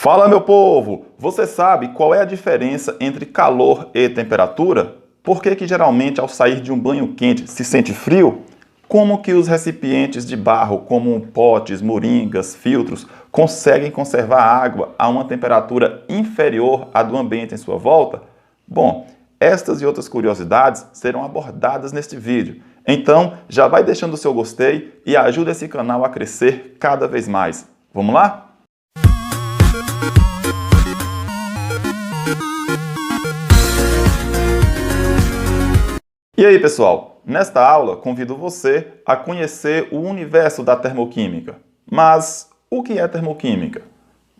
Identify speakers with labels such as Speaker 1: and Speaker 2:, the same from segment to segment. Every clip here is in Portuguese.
Speaker 1: Fala, meu povo! Você sabe qual é a diferença entre calor e temperatura? Por que geralmente ao sair de um banho quente se sente frio? Como que os recipientes de barro, como potes, moringas, filtros, conseguem conservar água a uma temperatura inferior à do ambiente em sua volta? Bom, estas e outras curiosidades serão abordadas neste vídeo. Então, já vai deixando o seu gostei e ajuda esse canal a crescer cada vez mais. Vamos lá? E aí, pessoal? Nesta aula, convido você a conhecer o universo da termoquímica. Mas o que é termoquímica?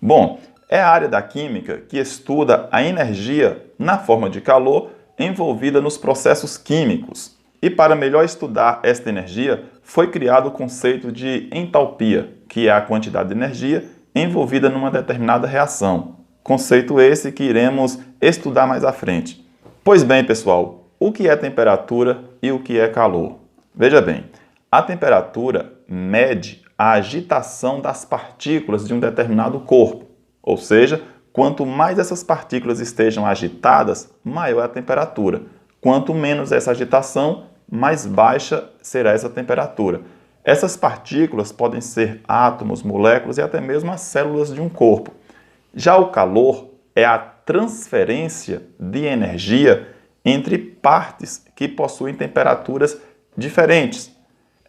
Speaker 1: Bom, é a área da química que estuda a energia na forma de calor envolvida nos processos químicos. E para melhor estudar esta energia, foi criado o conceito de entalpia, que é a quantidade de energia envolvida numa determinada reação. Conceito esse que iremos estudar mais à frente. Pois bem, pessoal, o que é temperatura e o que é calor? Veja bem, a temperatura mede a agitação das partículas de um determinado corpo. Ou seja, quanto mais essas partículas estejam agitadas, maior é a temperatura. Quanto menos essa agitação, mais baixa será essa temperatura. Essas partículas podem ser átomos, moléculas e até mesmo as células de um corpo. Já o calor é a transferência de energia entre partes que possuem temperaturas diferentes.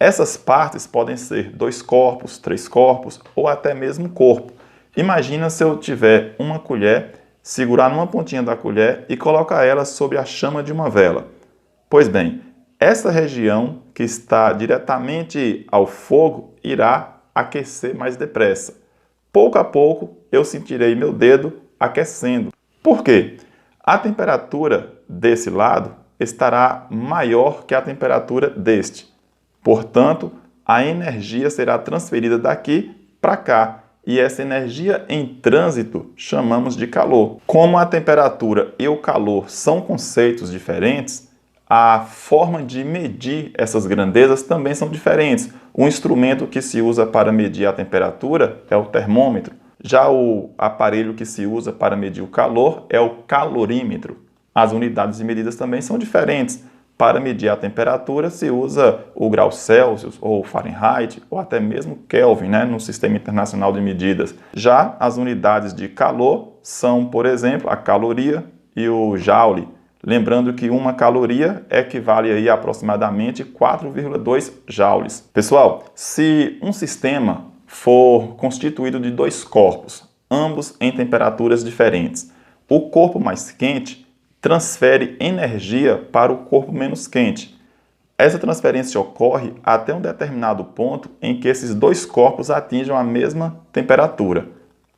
Speaker 1: Essas partes podem ser 2 corpos, 3 corpos ou até mesmo corpo. Imagina se eu tiver uma colher, segurar numa pontinha da colher e colocar ela sobre a chama de uma vela. Pois bem, essa região que está diretamente ao fogo irá aquecer mais depressa. Pouco a pouco eu sentirei meu dedo aquecendo. Por quê? A temperatura desse lado estará maior que a temperatura deste. Portanto, a energia será transferida daqui para cá. E essa energia em trânsito chamamos de calor. Como a temperatura e o calor são conceitos diferentes, a forma de medir essas grandezas também são diferentes. O instrumento que se usa para medir a temperatura é o termômetro. Já o aparelho que se usa para medir o calor é o calorímetro. As unidades de medidas também são diferentes. Para medir a temperatura se usa o grau Celsius ou Fahrenheit ou até mesmo Kelvin, no Sistema Internacional de Medidas. Já as unidades de calor são, por exemplo, a caloria e o joule. Lembrando que uma caloria equivale aí a aproximadamente 4,2 joules. Pessoal, se um sistema for constituído de 2 corpos, ambos em temperaturas diferentes, o corpo mais quente transfere energia para o corpo menos quente. Essa transferência ocorre até um determinado ponto em que esses 2 corpos atinjam a mesma temperatura.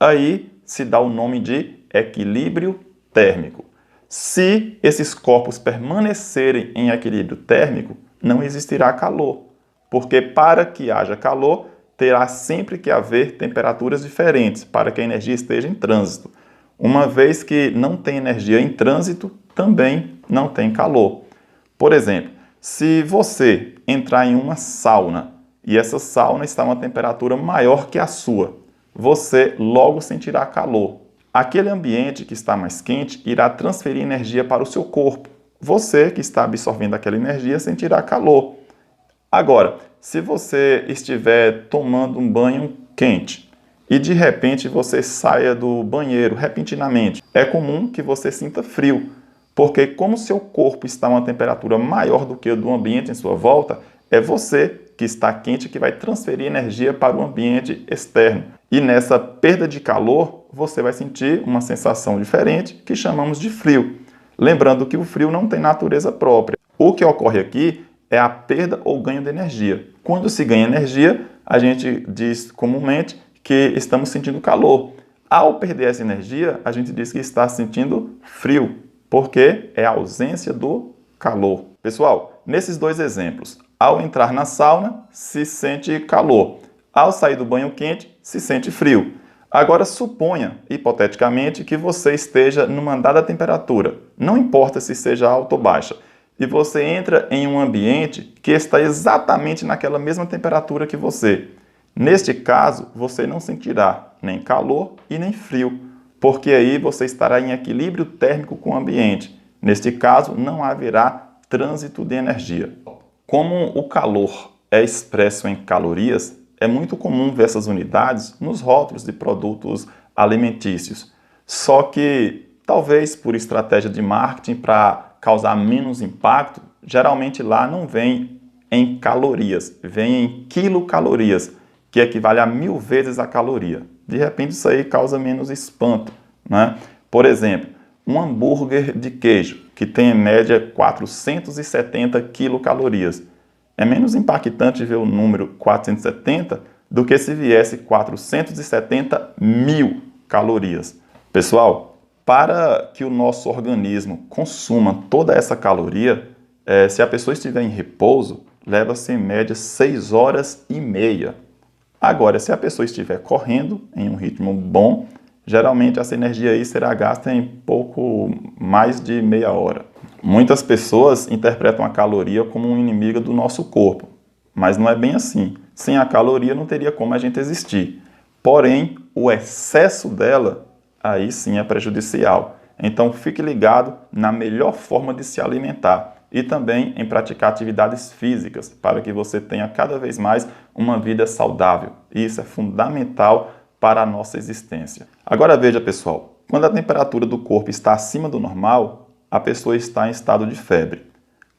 Speaker 1: Aí se dá o nome de equilíbrio térmico. Se esses corpos permanecerem em equilíbrio térmico, não existirá calor, porque para que haja calor, terá sempre que haver temperaturas diferentes para que a energia esteja em trânsito. Uma vez que não tem energia em trânsito, também não tem calor. Por exemplo, se você entrar em uma sauna e essa sauna está a uma temperatura maior que a sua, você logo sentirá calor. Aquele ambiente que está mais quente irá transferir energia para o seu corpo. Você que está absorvendo aquela energia sentirá calor. Agora, se você estiver tomando um banho quente e de repente você saia do banheiro repentinamente, é comum que você sinta frio, porque como seu corpo está a uma temperatura maior do que a do ambiente em sua volta, é você que está quente que vai transferir energia para o ambiente externo. E nessa perda de calor, você vai sentir uma sensação diferente que chamamos de frio. Lembrando que o frio não tem natureza própria. O que ocorre aqui é a perda ou ganho de energia. Quando se ganha energia, a gente diz comumente que estamos sentindo calor. Ao perder essa energia, a gente diz que está sentindo frio, porque é a ausência do calor. Pessoal, nesses 2 exemplos, ao entrar na sauna, se sente calor. Ao sair do banho quente, se sente frio. Agora suponha, hipoteticamente, que você esteja numa dada temperatura, não importa se seja alta ou baixa, e você entra em um ambiente que está exatamente naquela mesma temperatura que você. Neste caso, você não sentirá nem calor e nem frio, porque aí você estará em equilíbrio térmico com o ambiente. Neste caso, não haverá trânsito de energia. Como o calor é expresso em calorias, é muito comum ver essas unidades nos rótulos de produtos alimentícios. Só que, talvez por estratégia de marketing para causar menos impacto, geralmente lá não vem em calorias, vem em quilocalorias, que equivale a 1000 vezes a caloria. De repente isso aí causa menos espanto, né? Por exemplo, um hambúrguer de queijo, que tem em média 470 quilocalorias. É menos impactante ver o número 470 do que se viesse 470 mil calorias. Pessoal, para que o nosso organismo consuma toda essa caloria, se a pessoa estiver em repouso, leva-se em média 6 horas e meia. Agora, se a pessoa estiver correndo em um ritmo bom, geralmente essa energia aí será gasta em pouco mais de meia hora. Muitas pessoas interpretam a caloria como um inimigo do nosso corpo, mas não é bem assim. Sem a caloria não teria como a gente existir. Porém, o excesso dela, aí sim é prejudicial. Então fique ligado na melhor forma de se alimentar e também em praticar atividades físicas para que você tenha cada vez mais uma vida saudável. E isso é fundamental para a nossa existência. Agora veja, pessoal, quando a temperatura do corpo está acima do normal, a pessoa está em estado de febre.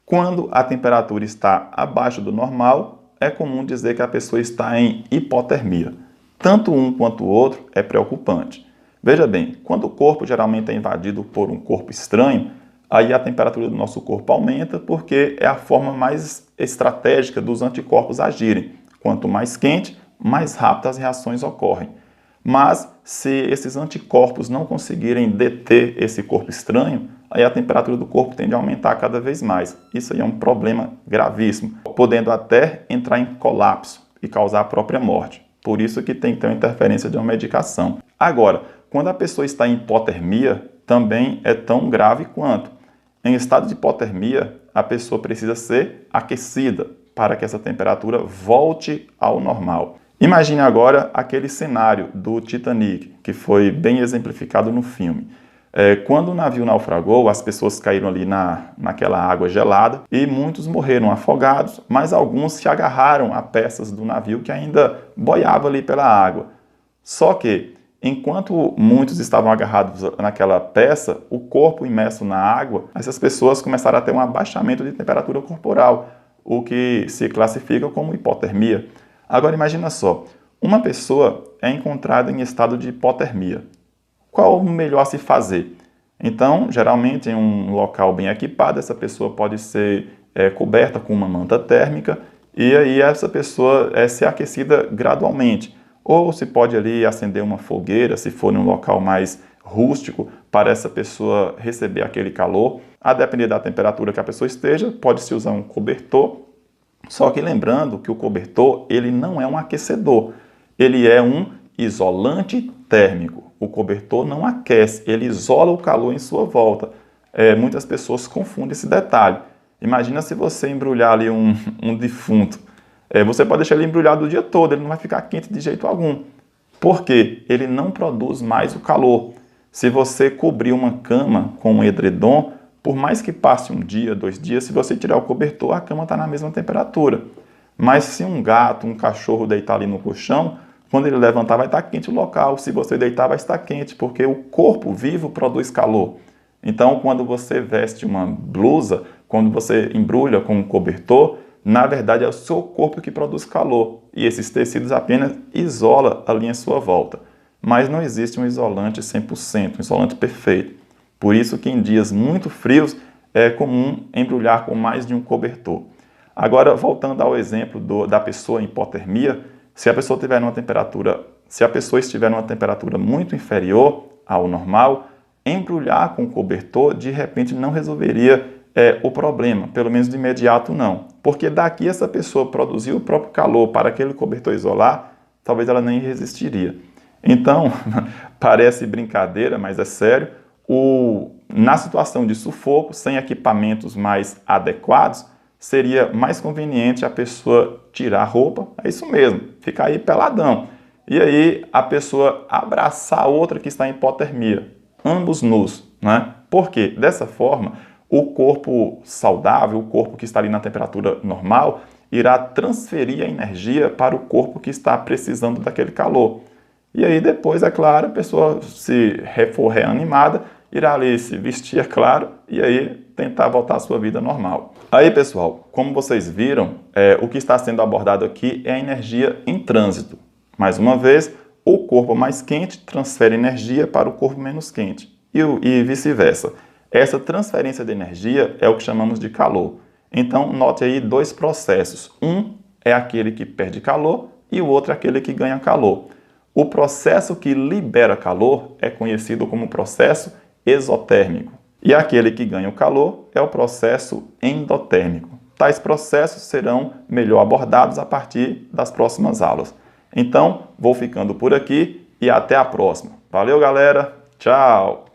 Speaker 1: Quando a temperatura está abaixo do normal, é comum dizer que a pessoa está em hipotermia. Tanto um quanto o outro é preocupante. Veja bem, quando o corpo geralmente é invadido por um corpo estranho, aí a temperatura do nosso corpo aumenta porque é a forma mais estratégica dos anticorpos agirem. Quanto mais quente, mais rápido as reações ocorrem. Mas se esses anticorpos não conseguirem deter esse corpo estranho, aí a temperatura do corpo tende a aumentar cada vez mais. Isso aí é um problema gravíssimo, podendo até entrar em colapso e causar a própria morte. Por isso que tem que ter uma interferência de uma medicação. Agora, quando a pessoa está em hipotermia, também é tão grave quanto. Em estado de hipotermia, a pessoa precisa ser aquecida para que essa temperatura volte ao normal. Imagine agora aquele cenário do Titanic, que foi bem exemplificado no filme. Quando o navio naufragou, as pessoas caíram ali naquela água gelada e muitos morreram afogados, mas alguns se agarraram a peças do navio que ainda boiava ali pela água. Só que, enquanto muitos estavam agarrados naquela peça, o corpo imerso na água, essas pessoas começaram a ter um abaixamento de temperatura corporal, o que se classifica como hipotermia. Agora imagina só, uma pessoa é encontrada em estado de hipotermia. Qual o melhor a se fazer? Então, geralmente em um local bem equipado, essa pessoa pode ser coberta com uma manta térmica e aí essa pessoa ser aquecida gradualmente. Ou se pode ali acender uma fogueira, se for em um local mais rústico, para essa pessoa receber aquele calor. A depender da temperatura que a pessoa esteja, pode-se usar um cobertor. Só que lembrando que o cobertor, ele não é um aquecedor, ele é um isolante térmico. O cobertor não aquece, ele isola o calor em sua volta. Muitas pessoas confundem esse detalhe. Imagina se você embrulhar ali um defunto. Você pode deixar ele embrulhado o dia todo, ele não vai ficar quente de jeito algum. Por quê? Ele não produz mais o calor. Se você cobrir uma cama com um edredom, por mais que passe um dia, 2 dias, se você tirar o cobertor, a cama está na mesma temperatura. Mas se um gato, um cachorro deitar ali no colchão, quando ele levantar vai estar quente o local. Se você deitar vai estar quente, porque o corpo vivo produz calor. Então, quando você veste uma blusa, quando você embrulha com um cobertor, na verdade é o seu corpo que produz calor. E esses tecidos apenas isolam ali em sua volta. Mas não existe um isolante 100%, um isolante perfeito. Por isso que em dias muito frios é comum embrulhar com mais de um cobertor. Agora, voltando ao exemplo da pessoa em hipotermia, se a pessoa estiver numa temperatura muito inferior ao normal, embrulhar com cobertor de repente não resolveria o problema, pelo menos de imediato não. Porque daqui essa pessoa produzir o próprio calor para aquele cobertor isolar, talvez ela nem resistiria. Então, parece brincadeira, mas é sério, na situação de sufoco, sem equipamentos mais adequados, seria mais conveniente a pessoa tirar a roupa, é isso mesmo, ficar aí peladão. E aí a pessoa abraçar a outra que está em hipotermia, ambos nus, né? Porque dessa forma o corpo saudável, o corpo que está ali na temperatura normal, irá transferir a energia para o corpo que está precisando daquele calor. E aí depois, é claro, a pessoa, se for reanimada, irá ali se vestir, é claro, e aí tentar voltar à sua vida normal. Aí, pessoal, como vocês viram, o que está sendo abordado aqui é a energia em trânsito. Mais uma vez, o corpo mais quente transfere energia para o corpo menos quente e vice-versa. Essa transferência de energia é o que chamamos de calor. Então, note aí dois processos. Um é aquele que perde calor e o outro é aquele que ganha calor. O processo que libera calor é conhecido como processo exotérmico. E aquele que ganha o calor é o processo endotérmico. Tais processos serão melhor abordados a partir das próximas aulas. Então, vou ficando por aqui e até a próxima. Valeu, galera! Tchau!